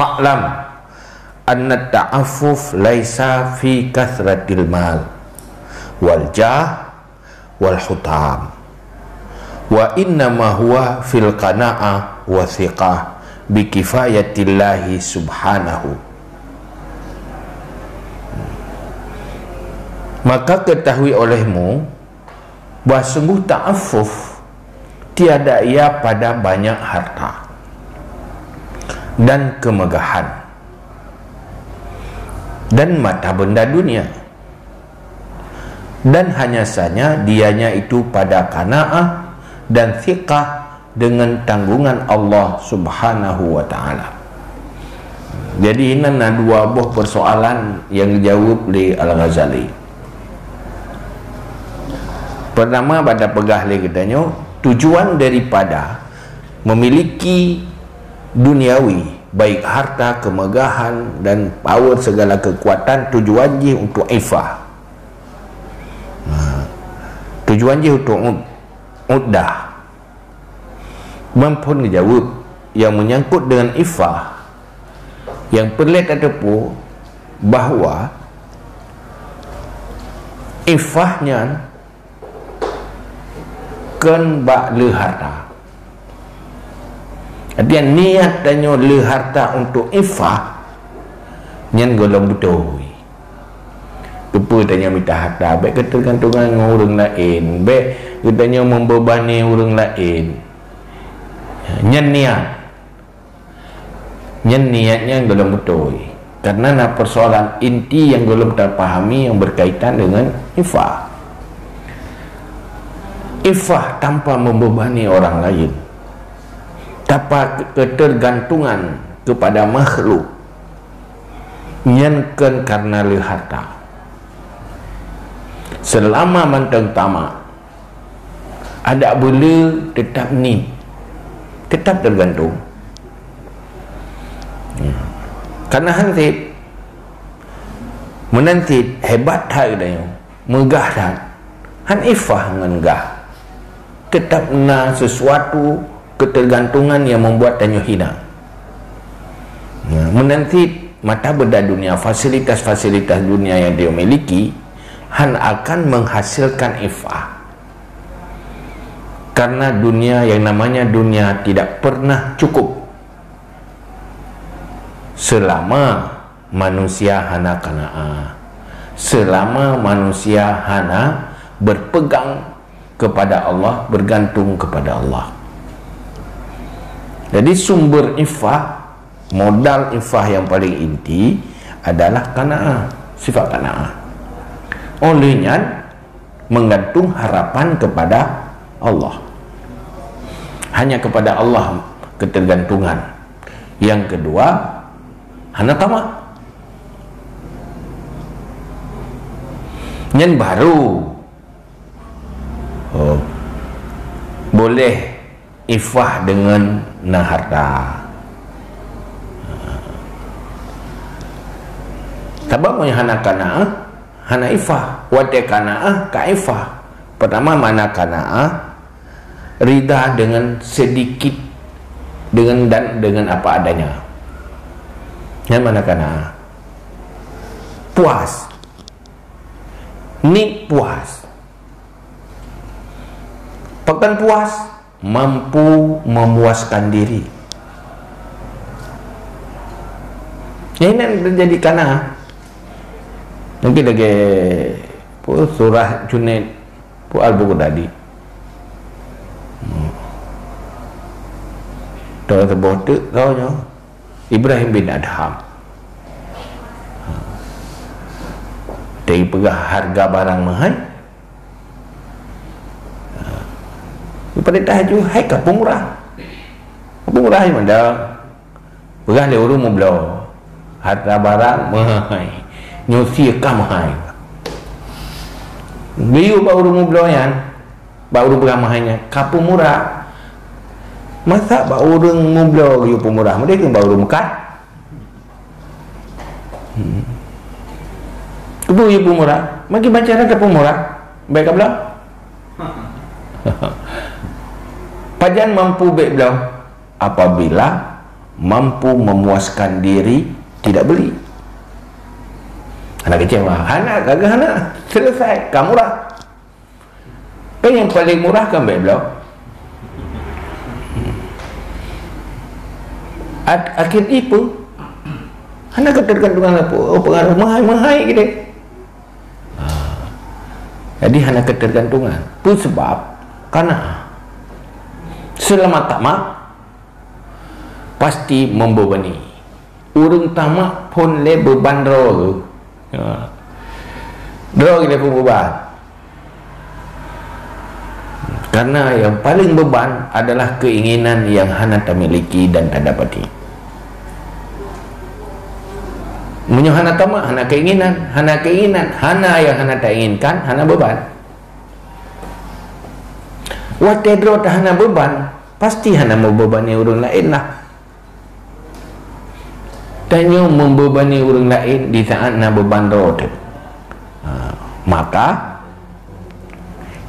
fa'lam anna ta'affuf laisa fi kathratil mal wal jah wal hutam, wa innama huwa fil qana'ah wa thiqah bi kifayatillahi subhanahu. Maka ketahui olehmu bahawa sungguh ta'affuf tiada ia pada banyak harta dan kemegahan dan mata benda dunia, dan hanya saja dianya itu pada qanaah dan thiqah dengan tanggungan Allah subhanahu wa ta'ala. Jadi ini ada dua buah persoalan yang dijawab oleh Al-Ghazali. Pertama, pada pegah lagi katanya, tujuan daripada memiliki duniawi, baik harta, kemegahan dan power, segala kekuatan, tujuan je untuk ifah. Tujuan je untuk uddah. Mampun dijawab yang menyangkut dengan ifah, yang pelik ada pun bahawa ifahnya kan bak le harta. Dia niat tanya le harta untuk ifah nyan golong betul. Lupa tanya minta harta, baik ketergantungan dengan orang lain, baik katanya membebani orang lain. Nyan niatnya golong betul. Karena nak persoalan inti yang golong terpahami yang berkaitan dengan ifah. Ifah tanpa membebani orang lain, tanpa ketergantungan kepada makhluk, nyankan karena le harta. Selama manteng tamak ada boleh tetap ni, tetap tergantung. Karena hansip menanti hebat hal dia, megah dah, han ifah ngengah, tetap na sesuatu ketergantungan yang membuat tanya hina. Menanti mata benda dunia, fasilitas-fasilitas dunia yang dia miliki, han akan menghasilkan ifah. Karena dunia yang namanya dunia tidak pernah cukup selama manusia hana qanaah, selama manusia hana berpegang kepada Allah, bergantung kepada Allah. Jadi sumber ifah, modal ifah yang paling inti adalah qanaah, sifat qanaah. Olehnya menggantung harapan kepada Allah, hanya kepada Allah ketergantungan. Yang kedua, hana tamak. Yang baru boleh ifah dengan harta. Sebab punya hana qanaah, hana ifah. Wate qanaah ka ifah. Pertama, mana qanaah, rida dengan sedikit, dengan apa adanya. Yang mana qanaah, puas, ni puas. Pekan puas, mampu memuaskan diri. Ini menjadi qanaah. Mungkin lagi surah Junaid Al-Baghdadi. Tahu sebut tahu nya Ibrahim bin Adham. Dari pegah harga barang mahal. Perintah ju hai ka pemurah. Pemurah yang ada pegah le urung mublo. Harta barang mahal. Nyusi ka mahal. Biu ba urung mublo yan. Ba urung pegah mahalnya ka pemurah. Masa ba urung mublo yu pemurah, mereka ba urung mekat. Kubu yu pemurah, magi baca ke pemurah. Baik kabla. Pajan mampu baik belau apabila mampu memuaskan diri, tidak beli. Anak kecewa, anak kagak anak, selesai, kamu murah. Kan yang paling murah kan baik belau. Akhir itu anak ketergantungan apa? Oh, pengaruh mahal gitu. Jadi anak ketergantungan. Itu sebab karena selama tamak pasti membebani. Urung tamak pun le beban roh. Roh kita pun beban. Karena yang paling beban adalah keinginan yang hana tak miliki dan tak dapati. Munyo hana tamak, hana keinginan, hana yang hana tak inginkan, hana beban. Watedro tak hana beban, pasti hana membebani orang lain lah. Tanya membebani orang lain di saat nak beban roh tu. Maka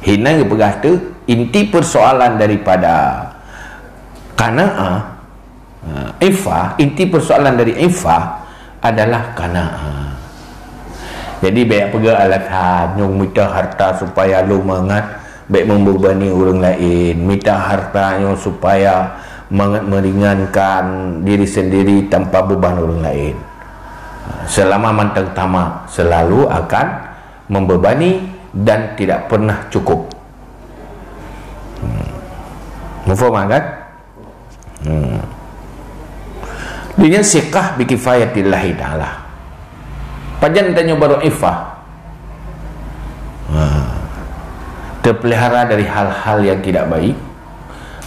hina ke berkata inti persoalan daripada qanaah, inti persoalan dari infah adalah qanaah. Jadi baik pergi alasan nyong minta harta supaya lu mengat, baik membebani orang lain, minta hartanya supaya meringankan diri sendiri tanpa beban orang lain. Selama mantang tamak selalu akan membebani dan tidak pernah cukup. Mufaham kan? Dengan sikah bikifayatillahi ta'ala. Pajan tanya baru ifah, terpelihara dari hal-hal yang tidak baik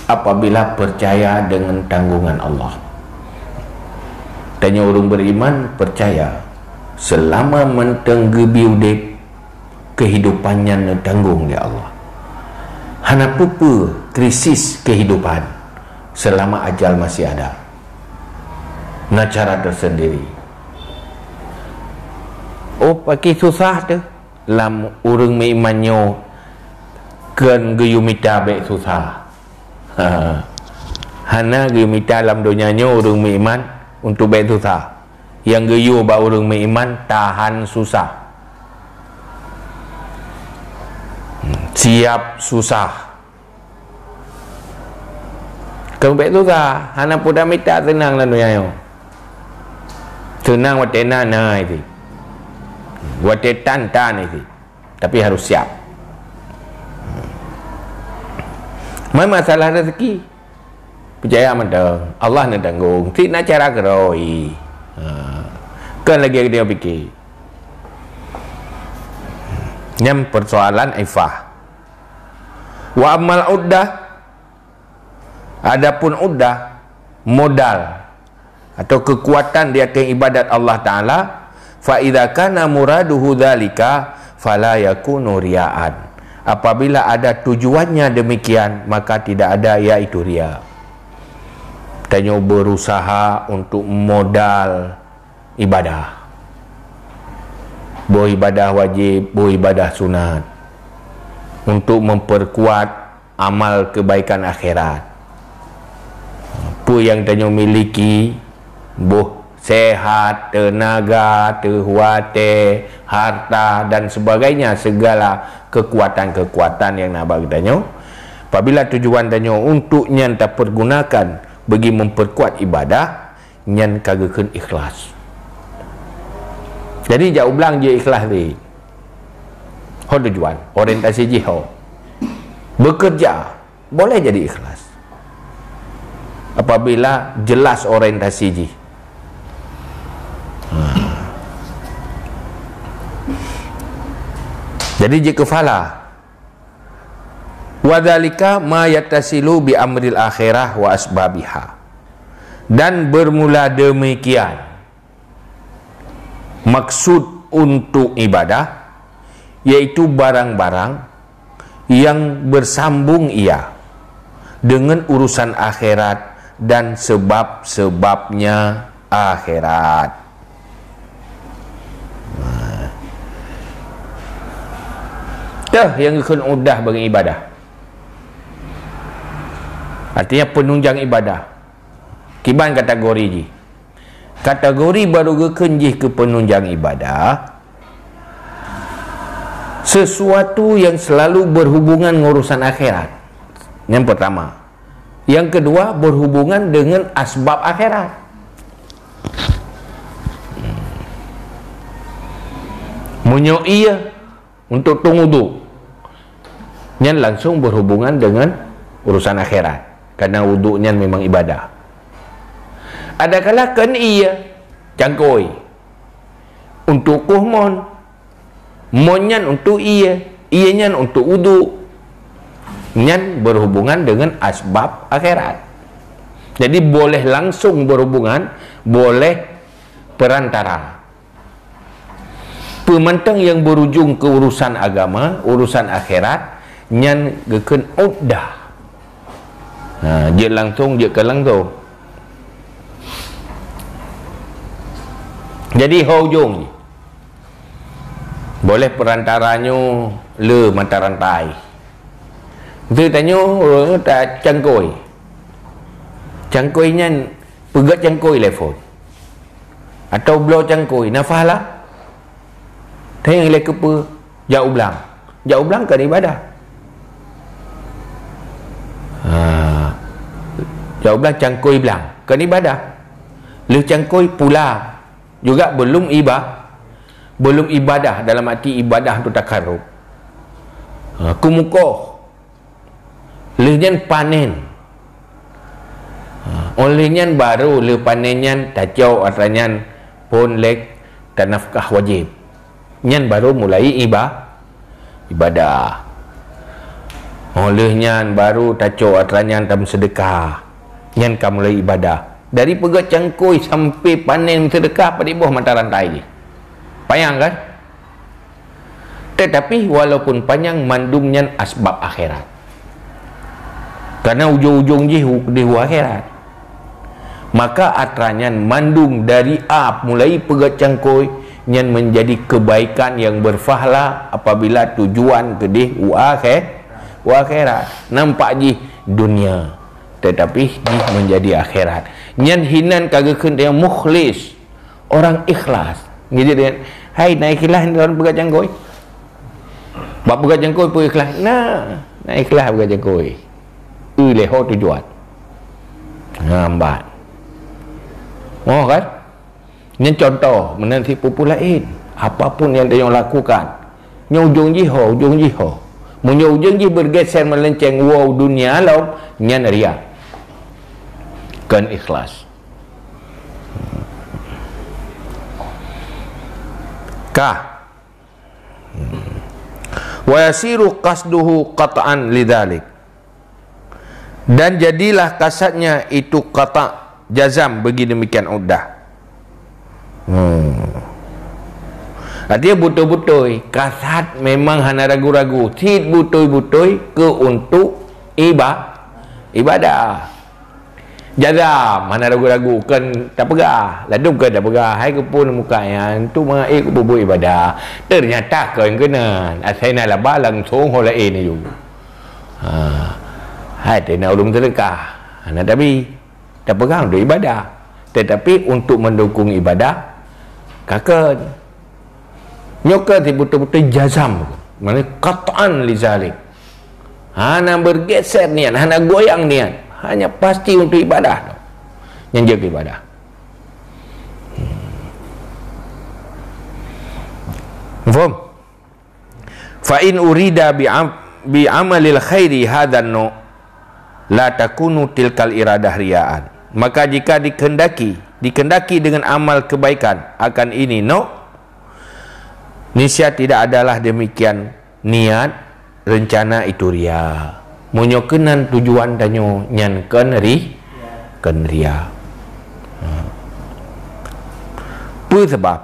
apabila percaya dengan tanggungan Allah. Tanya orang beriman percaya selama mentenggebi udip kehidupannya tanggung di Allah. Hana pupu krisis kehidupan selama ajal masih ada. Nah cara tersendiri. Oh pakai susah tu lam urang meimanyo kan geyumita baik susah. Hana geyumita lam dunianyo urang meiman untuk baik susah. Yang geyu ba urang meiman tahan susah. Siap susah. Kau baik susah, hana puda mita tenang lah dunianyo. Tenang watena na itu. Watetan tan itu. Tapi harus siap. Masalah rezeki. Percaya mendang. Allah nak tanggung. Tidak nak cara keroi. Kan lagi dia fikir. Yang persoalan ifah. Wa amal uddah. Adapun uddah modal atau kekuatan di atas ibadat Allah Ta'ala, fa idza kana muraduhu dzalika fala yakunu riya'an. Apabila ada tujuannya demikian, maka tidak ada iaitu riya. Tanya berusaha untuk modal ibadah, beribadah wajib, beribadah sunat, untuk memperkuat amal kebaikan akhirat. Apa yang tanya miliki, sehat, tenaga, terhuate, harta dan sebagainya, segala kekuatan-kekuatan yang nak bagi tanya. Apabila tujuan tanya untuk nyan tak pergunakan bagi memperkuat ibadah, nyan kagakan ikhlas. Jadi jauh belang je ikhlas ni. Ho tujuan, orientasi jihad. Bekerja boleh jadi ikhlas. Apabila jelas orientasi ji. Jadi jika fala wadzalika ma yattasilu bi amril akhirah wa asbabiha, dan bermula demikian maksud untuk ibadah, yaitu barang-barang yang bersambung ia dengan urusan akhirat dan sebab-sebabnya akhirat. Dah yang kena udah bagi ibadah. Artinya penunjang ibadah. kiban kategori ji. Kategori baru gekenjih ke penunjang ibadah sesuatu yang selalu berhubungan dengan urusan akhirat. Yang pertama. Yang kedua, berhubungan dengan asbab akhirat. Munyo iya untuk tunggu yang langsung berhubungan dengan urusan akhirat, karena wuduknya memang ibadah. Ada kala kan iya cangkoi untuk kuhmon, monyan untuk iya, ianya untuk wuduk, nyan berhubungan dengan asbab akhirat. Jadi boleh langsung berhubungan, boleh perantara. Pemantang yang berujung ke urusan agama, urusan akhirat, nyan geken udah. Dia langsung, dia ke langsung. Jadi hujung boleh perantaranya le mata rantai. Dia tanya tak cangkoi. Cangkoi nyan pegat cangkoi telefon. Atau blow cangkoi nafahlah. Tanya ilai kepa jauh belang. Jauh belang kan ibadah. Jauh belang cangkoi belang kan ibadah. Le cangkoi pula juga belum ibadah dalam arti ibadah tu takarrub. Kumukoh le nyan panen. Oleh nyan baru le panennya tacau atranyan pun lek dan nafkah wajib. Nyan baru mulai ibadah. Oleh nyan baru tacau atranyan tam sedekah. Nyan ka mulai ibadah. Dari pegat cangkoi sampai panen sedekah pada bawah mata rantai ni. Panjang kan? Tetapi walaupun panjang, mandum nyan asbab akhirat. Karena ujung-ujung di akhirat. Maka atranyan mandum dari mulai pegat cangkoi nyan menjadi kebaikan yang berfahala apabila tujuan ke di akhirat. Nampak ji dunia, tetapi ji menjadi akhirat. Nyan hinan kagak yang mukhlis, orang ikhlas. Gitu dia, hai naik ikhlas ni orang pegat cangkoi. Bab pegat cangkoi pun ikhlas. Naik ikhlas pegat cangkoi. Leho tujuan. Ngambat. Oh kan? Ini contoh menanti pupu lain. Apapun yang dia lakukan, ujung jiho. Ujung ji bergeser melenceng wow dunia alam, nyan riya. Kan ikhlas. Wa yasiru qasduhu qat'an lidzalik. Dan jadilah kasatnya itu qata' jazam bagi demikian udah. Artinya betul-betul kasat memang hana ragu-ragu, tid betul-betul ke untuk ibadah. Jazam hana ragu-ragu kan tak pegah, lalu kan tak pegah, hai ke pun muka yang tu mai ke bubuh ibadah. Ternyata kau yang kena asal nak balang song hola ni juga. Hai tena ulung sedekah. Tapi tak pegang untuk ibadah. Tetapi untuk mendukung ibadah kakak nyoka betul-betul jazam, mana qat'an li zalik. Hana bergeser niat, hana goyang niat, hanya pasti untuk ibadah. Yang jaga ibadah. Faham? Fa in urida bi amalil khairi hadan no la takunu tilkal iradah riyaan. Maka jika dikendaki dengan amal kebaikan akan ini niscaya tidak adalah demikian niat rencana itu ria. Munyokenan tujuan danyo nyan kan ria. Sebab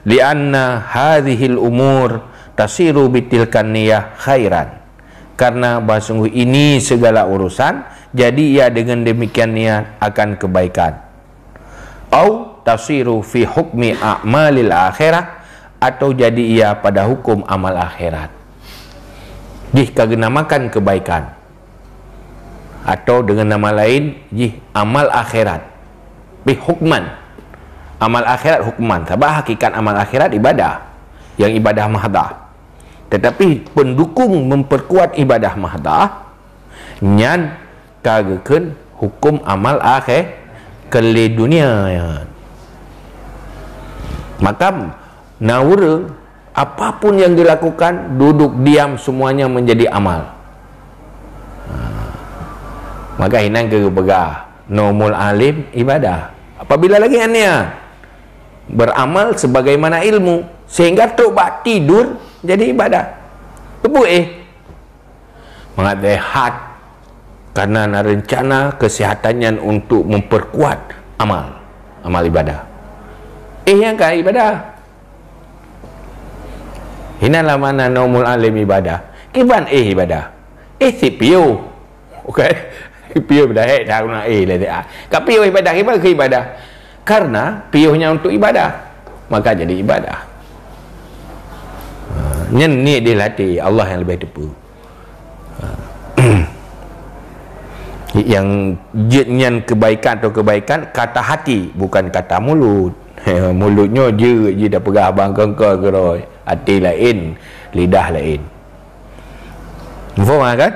lianna hadhil umur tasiru bitilkan niyah khairan. Karena sungguh ini segala urusan, jadi ia dengan demikian niat akan kebaikan. Au tasiru fi hukmi a'malil akhirah, atau jadi ia pada hukum amal akhirat. Dikagenamakan kebaikan. atau dengan nama lain amal akhirat. Hukman. Amal akhirat hukman. Sebab hakikat amal akhirat ibadah. Yang ibadah mahdah. Tetapi pendukung memperkuat ibadah mahdah nyan kagakeun hukum amal akhir kele dunia ya. Maka nawura apapun yang dilakukan duduk diam semuanya menjadi amal. Maka hinang ke begah nomul alim ibadah. Apabila lagi ania beramal sebagaimana ilmu sehingga tobat tidur jadi ibadah. Mengadehat karena rencana kesehatannya untuk memperkuat amal ibadah. Yang kah ibadah? Hinalah mana nomul alim ibadah. Kiban ibadah. Si piu. Okey. Piu dah dah guna lah dia. Ka piu ibadah kiban ke ibadah. Karena piuhnya untuk ibadah, maka jadi ibadah. Ni dilatih Allah yang lebih tepu. Yang jenyan kebaikan atau kebaikan kata hati bukan kata mulut. Mulutnya je dah pegah abang kengkol keroi. Hati lain, lidah lain. Faham kan?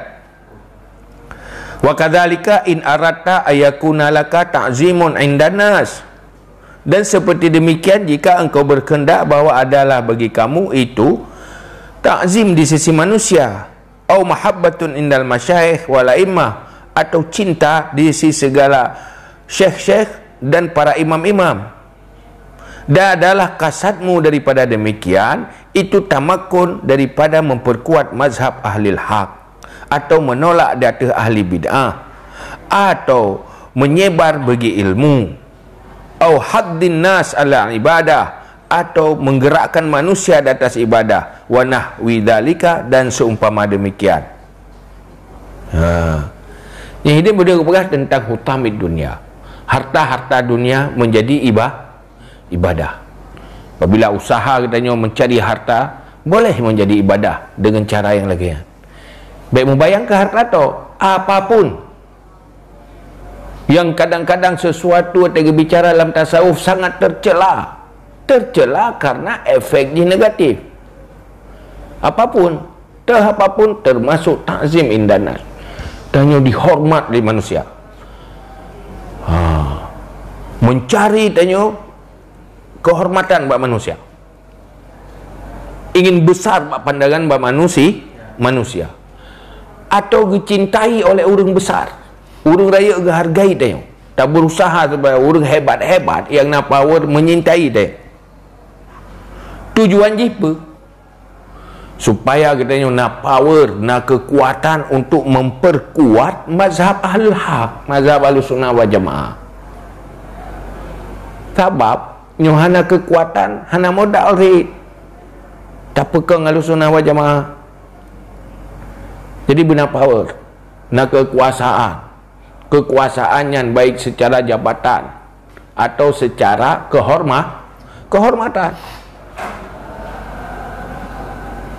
Wa kadzalika in aratta ayakuna laka ta'zimun 'indan nas. Dan seperti demikian jika engkau berkehendak bahawa adalah bagi kamu itu ta'zim di sisi manusia, au mahabbatun indal masyayikh wal a'immah, atau cinta di sisi segala syekh-syekh dan para imam-imam, dan adalah kasatmu daripada demikian, itu tamakun daripada memperkuat mazhab ahli haq, atau menolak di atas ahli bid'ah, atau menyebar bagi ilmu, au haddin nas ala ibadah, atau menggerakkan manusia di atas ibadah, wa nahwi dzalika, dan seumpama demikian. Yang ini berpegang tentang hutamid dunia. Harta-harta dunia menjadi ibadah. Apabila usaha katanya mencari harta, boleh menjadi ibadah dengan cara yang lain. Baik membayangkan harta atau apapun yang kadang-kadang sesuatu atau bicara dalam tasawuf sangat tercela karena efeknya negatif. Apapun termasuk ta'zim indanas, tanya dihormat di manusia. Mencari tanya kehormatan buat manusia, ingin besar buat pandangan buat manusia, atau dicintai oleh orang besar, orang raya hargai dia, tak berusaha supaya orang hebat-hebat yang nak power menyintai dia. Tujuan jipa supaya katanya nak power, nak kekuatan untuk memperkuat mazhab ahlul haq, mazhab ahlus sunnah wal jamaah. Sebab hana kekuatan, hana modal rit, tak pegang ahlus sunnah wal jamaah. Jadi benar power, nak kekuasaan yang baik secara jabatan atau secara kehormatan.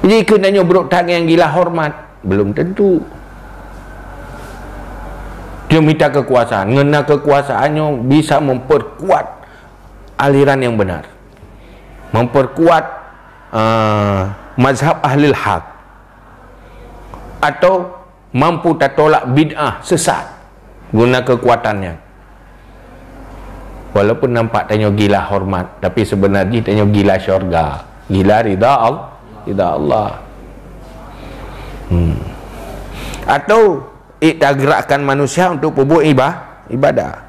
Jadi kenanya berutak yang gila hormat, belum tentu. Dia minta kekuasaan, ngena kekuasaannya bisa memperkuat aliran yang benar, memperkuat mazhab ahlil haq, atau mampu tak tolak bid'ah sesat guna kekuatannya. Walaupun nampak tanya gila hormat, tapi sebenarnya tanya gila syurga, gila ridha Allah. Atau gerakkan manusia untuk berbuat ibadah.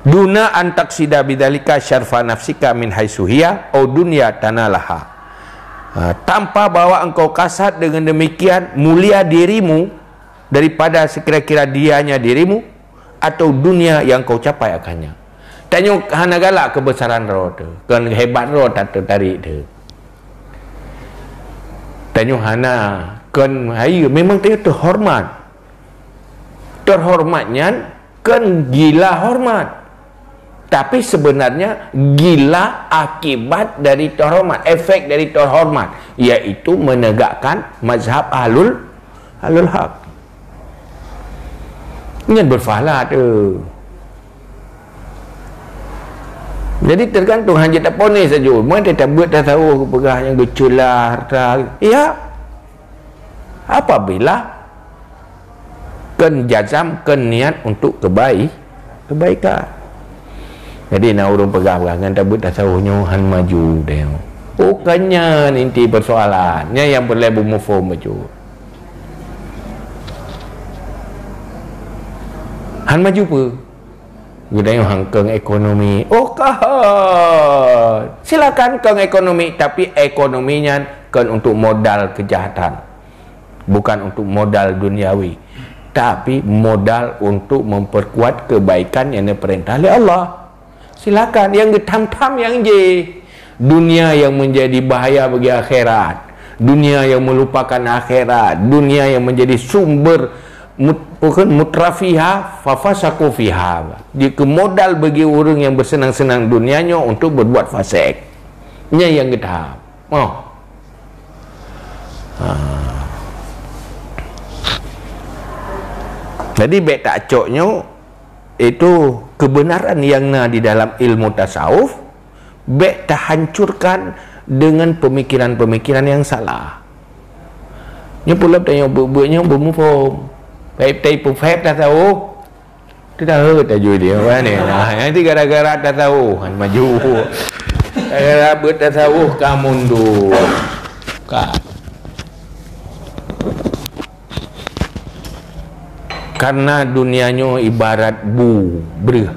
Duna antaksida bidzalika syarfa nafsika min haitsuhiya au dunya tanalaha. Tanpa bawa engkau kasat dengan demikian mulia dirimu daripada sekira-kira dianya dirimu, atau dunia yang kau capai akannya. Tanya hana galak kebesaran roh tu, kan hebat roh tak tertarik tu. Tanya hana kan ayo memang dia terhormatnya kan gila hormat, tapi sebenarnya gila akibat dari terhormat, efek dari terhormat, yaitu menegakkan mazhab ahlul haq. Nyan berfahala tu. Jadi tergantung hanya tak ponis saja. Mana tak buat tak tahu pegah yang geculah harta. Ya. Apabila kan jazam, kan niat untuk kebaikan. Jadi nak urung pegah-pegangan tak buat tak tahu han maju dia. Bukannya inti persoalannya yang boleh bermufum maju. Han maju apa? Gudang hangkeng ekonomi. Oh kah? Silakan keng ekonomi, tapi ekonominya kan untuk modal kejahatan. Bukan untuk modal duniawi, tapi modal untuk memperkuat kebaikan yang diperintah oleh Allah. Silakan yang getam-tam yang je. Dunia yang menjadi bahaya bagi akhirat, dunia yang melupakan akhirat, dunia yang menjadi sumber mutrafiha fafasaku fiha. Jika modal bagi orang yang bersenang-senang dunianya untuk berbuat fasik, nya yang getam. Jadi baik tak coknya itu kebenaran yang di dalam ilmu tasawuf, baik tak hancurkan dengan pemikiran-pemikiran yang salah. Nya pula tanya buatnya bermufum. Baik tai pufep tak tahu. Tu dah tajuk dia mana. Nanti gara-gara tak tahu han maju. Gara-gara buat tak tahu kamu mundur. Karena dunianya ibarat berah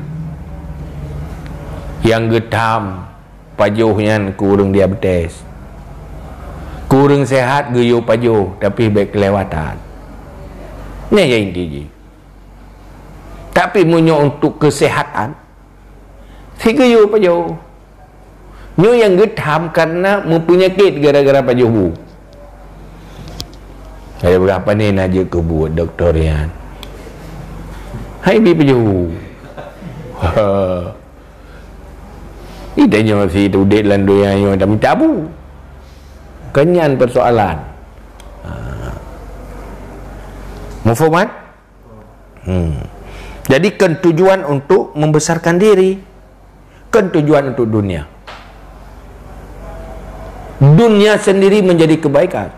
yang getam pajuhnya kurang diabetes, kurang sehat geyo pajuh tapi baik kelewatan. Ini yang inti. Tapi munyo untuk kesehatan si geyo pajuh nyo yang getam karena mempunyakit gara-gara pajuh bu. Ada berapa ni naja ke buat doktorian. Hai bi pajuh. Idanya masih tu dek landu yang dah minta bu. Kenyan persoalan. Mufaham? Jadi kan tujuan untuk membesarkan diri, kan tujuan untuk dunia. Dunia sendiri menjadi kebaikan.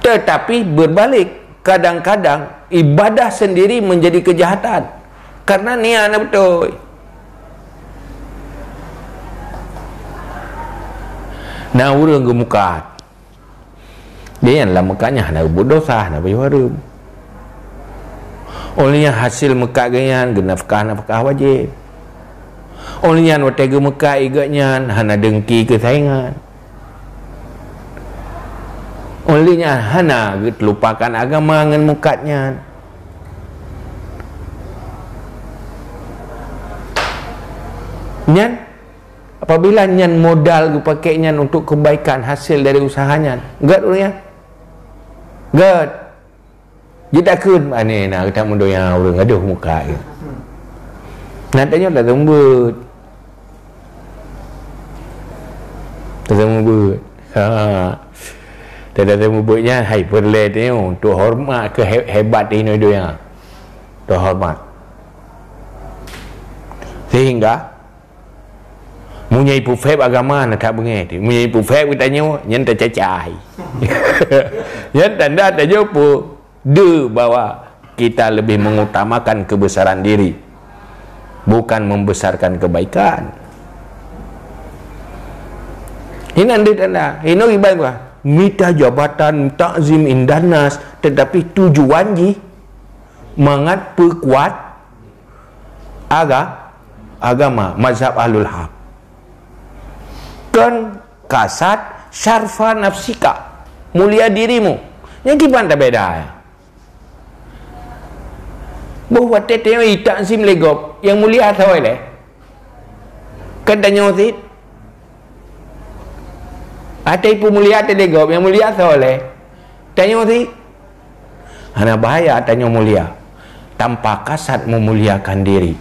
Tetapi berbalik, kadang-kadang ibadah sendiri menjadi kejahatan karena niat betul. Nah orang gemukat dia yang lah mekanya nak berdosa, nak berharum. Olehnya hasil mekat ganyan nafkah wajib. Olehnya watega mekat igaknya hana dengki kesaingan. Olehnya hana lupakan agama dengan mukatnya. Nyan apabila nyan modal pakai nyan untuk kebaikan hasil dari usahanya, gad orangnya. Gad. Kita kun ani nak kita mundur yang orang aduh muka ya. Nantinya dah tembut. Tembut. Dah tembutnya hai perle tu untuk hormat ke hebat ini dia. Untuk hormat. Sehingga munyai pufep agama nak tak bengai. Munyai pufep katanya nyen tercacai. Nyen tanda tak jumpa. Bahwa kita lebih mengutamakan kebesaran diri, bukan membesarkan kebaikan. Ini anda tanda ini ibarat minta jabatan takzim indanas, tetapi tujuan ji mangat perkuat agama mazhab ahlul haq kan kasat syarfa nafsika, mulia dirimu. Yang gimana beda ya? Bahwa teteh takzim legop yang mulia tahu le. Kadanya otit. Ada ibu mulia te legop yang mulia tahu le. Tanya otit. Hana bahaya tanya mulia. Tanpa kasat memuliakan diri.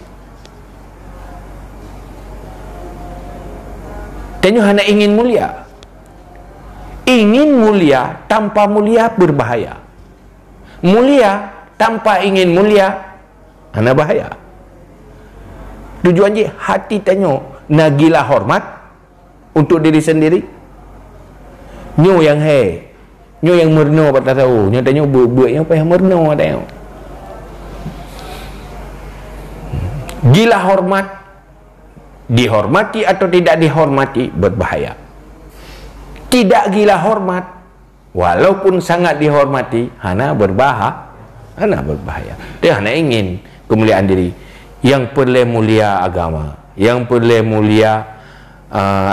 Tanya hana ingin mulia. Ingin mulia tanpa mulia berbahaya. Mulia tanpa ingin mulia hana bahaya. Tujuan je hati tanya nagilah hormat untuk diri sendiri. Nyo yang nyo yang merno patah tahu. Nyo tanya buat yang apa yang merno tanya. Gila hormat, dihormati atau tidak dihormati berbahaya. Tidak gila hormat, walaupun sangat dihormati, hana berbahaya. Dia hana ingin kemuliaan diri. Yang perlu mulia agama, yang perlu mulia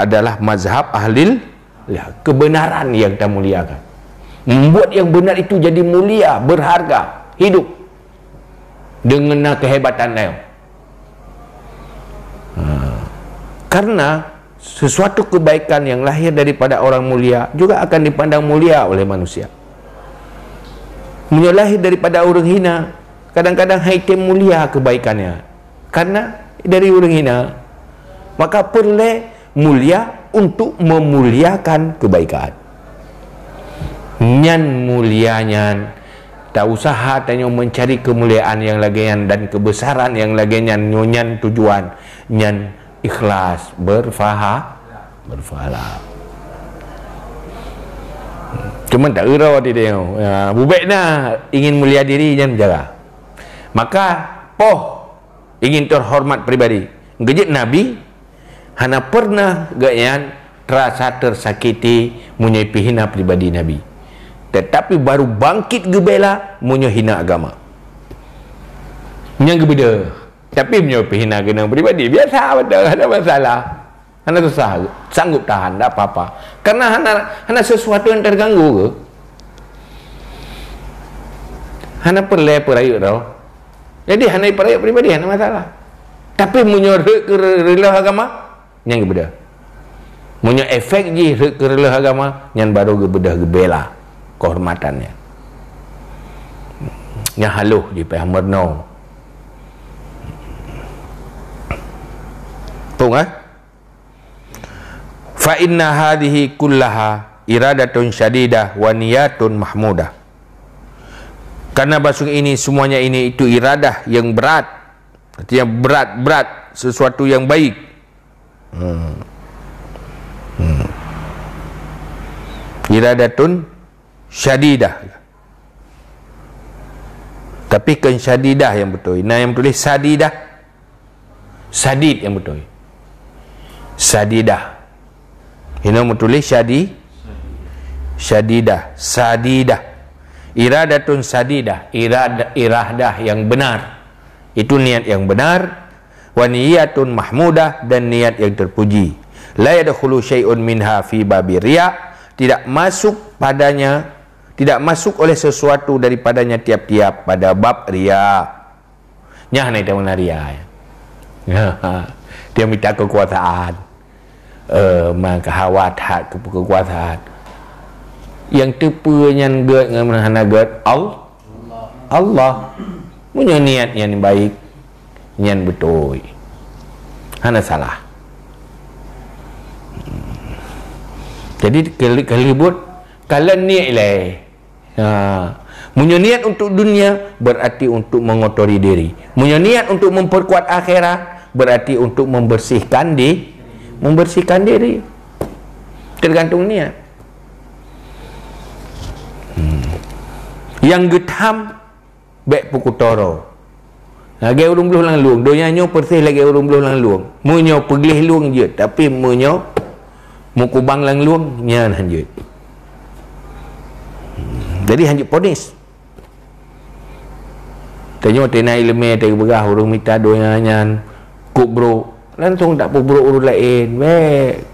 adalah mazhab ahlil kebenaran yang kita muliakan. Membuat yang benar itu jadi mulia, berharga, hidup dengan kehebatan dia. Karena sesuatu kebaikan yang lahir daripada orang mulia juga akan dipandang mulia oleh manusia. Lahir daripada orang hina, kadang-kadang haitim mulia kebaikannya karena dari orang hina. Maka perlu mulia untuk memuliakan kebaikan. Nyan mulianya, tak usaha tanya mencari kemuliaan yang lagian dan kebesaran yang lagian, nyan tujuan nyan ikhlas berfahala. Cuma tak kira dia bubek nak ingin mulia diri jangan jaga. Maka ingin terhormat pribadi. Gejit Nabi hana pernah gayan terasa tersakiti menyai hina pribadi Nabi. Tetapi baru bangkit gebela munyo hina agama. Yang gebeda. Tapi munyo hina kena pribadi biasa betul, ada masalah. Hana susah, sanggup tahan, tak apa-apa. Karena hana sesuatu yang terganggu ke. Hana perlu perayuk tau. Jadi hana perayuk pribadi hana masalah. Tapi munyo rela agama yang gebeda. Munyo efek je rela agama yang baru gebeda gebela kehormatannya. Yang haluh di pihak merno. Fa inna hadhihi kullaha iradatun syadidah wa niyatun mahmudah. Karena basung ini semuanya ini itu iradah yang berat. Artinya berat sesuatu yang baik. Iradatun syadidah. Tapi kan syadidah yang betul. Nah yang tulis sadidah. Sadid yang betul. Sadidah. Ini tulis syadidah, sadidah. Iradatun sadidah, iradah yang benar. Itu niat yang benar. Wa niyatun mahmudah, dan niat yang terpuji. La yadkhulu syai'un minha fi babi riya, tidak masuk padanya, tidak masuk oleh sesuatu daripadanya tiap-tiap pada bab riya. Nyah naik tahu riya. Dia minta kekuasaan. Maka hawat kekuasaan yang tepunya ged ngan ged Allah punya niat yang baik yang betul hana salah. Jadi kelibut kalian niat punya niat untuk dunia berarti untuk mengotori diri, punya niat untuk memperkuat akhirat berarti untuk membersihkan diri. Tergantung niat. Yang getham baik pukutoro. Lagi urung beluh lang luang. Donya nyo persih lagi urung beluh lang luang. Munyo peglih luang je, tapi munyo mukubang lang luang nyan hanjut. Jadi hanjut ponis. Tanya tenai leme teh begah urung mita donya nyan kubro. Langsung tak bro urut lain.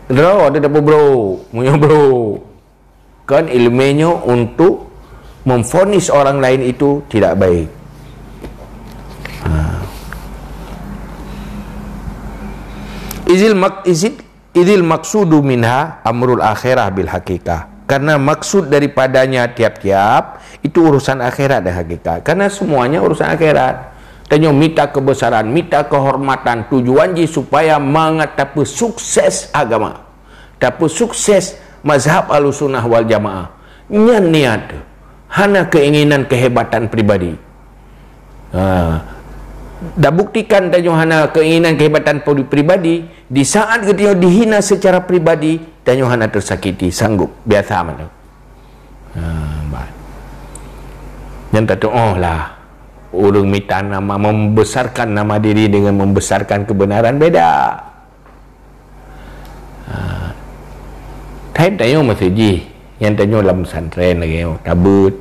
Draw ada tak bro. Munyo bro. Kan ilmunya untuk memvonis orang lain itu tidak baik. Idil maksudu minha amrul akhirah bil hakikah. Karena maksud daripadanya tiap-tiap itu urusan akhirat dan hakikat. Karena semuanya urusan akhirat. Tanya minta kebesaran, minta kehormatan, tujuan je supaya mengatapi sukses agama, tapi sukses mazhab Ahlussunnah wal Jamaah. Nyan niat, hana keinginan kehebatan pribadi. dah buktikan tanyo hana keinginan kehebatan pribadi, di saat kita dihina secara pribadi tanyo hana tersakiti, sanggup biasa mana. Yang tak oh lah urang minta nama, membesarkan nama diri dengan membesarkan kebenaran beda. Time tanyo masih yang tanyo dalam pesantren lagi tabut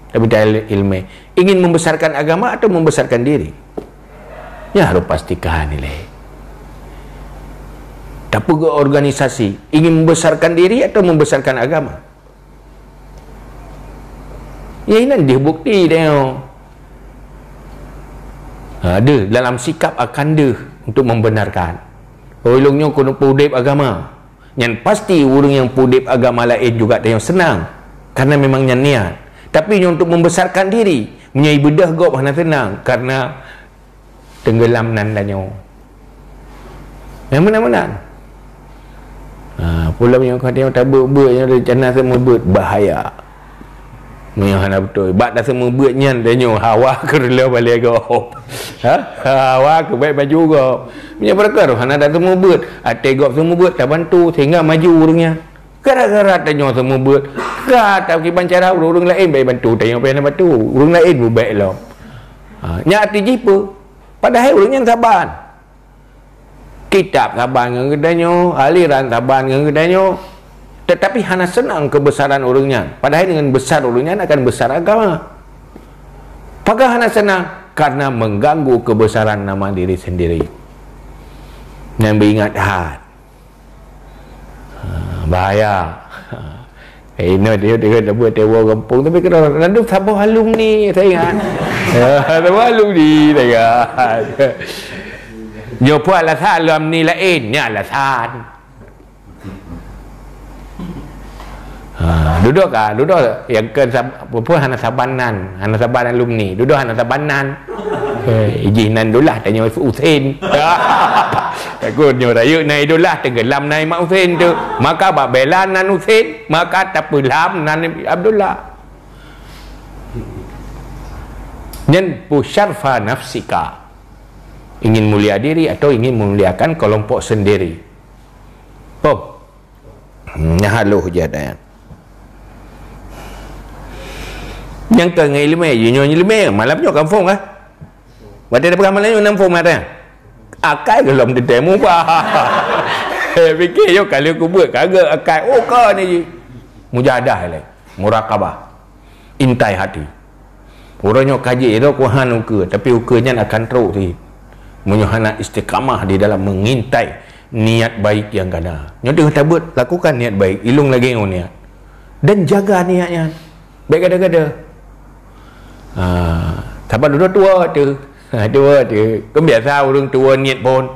tapi dah ilmu ingin membesarkan agama atau membesarkan diri, ya harus pastikan nilai. Tapi ke organisasi ingin membesarkan diri atau membesarkan agama, ya ini dia bukti dia ada dalam sikap akan dia untuk membenarkan. Ulungnya kena pudip agama, yang pasti orang yang pudip agama lain juga dia senang karena memangnya niat. Tapi untuk membesarkan diri punya ibadah gop hana senang karena tenggelam nandanya. Yang mana-mana. Pula punya kata yang tak ber yang rencana semua ber bahaya. Yang hana betul. Bak dah semua ber nyan danyo hawa ke rela balik gop. Hawa ke baik baju gop. Punya perkara hana dah semua ber. Ate gop semua ber tak bantu sehingga maju urangnya. Gara-gara tanya semua ber. Kata kiban cara urang lain baik bantu tanya apa yang bantu. Urang lain pun baik lah. Nya ati jipa. Padahal urang yang sabar. Kitab sabar dengan kedanya, aliran sabar dengan kedanya. Tetapi hana senang kebesaran orangnya. Padahal dengan besar orangnya akan besar agama. Apakah hana senang? Karena mengganggu kebesaran nama diri sendiri. Yang beringat hat. Bahaya. Ini dia dah buat tewa kampung. Tapi kena randu sabar halum ni. Saya ingat. Sabar halum ni. Saya ingat. Dia pun alasan halum ni lain. Ni alasan. Duduk yang ke apa hana sabanan alumni duduk hana sabanan izinan dulah tanya Usain takutnya raya naik dulah tenggelam naik Mak Usain tu maka bak bela nan Usain maka tak pelam nan Abdullah dan pusyarfa nafsika ingin mulia diri atau ingin memuliakan kelompok sendiri nyahaluh jadanya yang ke ngai ilmu nyonya ilmu malamnya kampung kah berada dapat malamnya enam form ada akai belum ditemu bah fikir yo kali aku buat kagak akai kau ni mujahadah le murakabah intai hati orangnya kaji itu ku han ukur tapi ukurnya akan teruk ti menyohana istiqamah di dalam mengintai niat baik yang kena nyonya tabut lakukan niat baik ilung lagi niat dan jaga niatnya baik ada-ada Siapa duduk tua tu kan biasa orang tua niat pun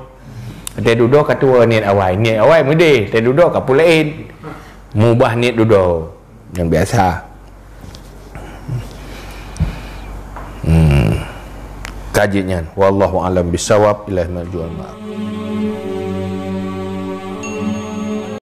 dia duduk kat tua niat awal mudi dia duduk kat pulain mubah niat duduk yang biasa kajinya wallahu alam bisawab ilahi marju'an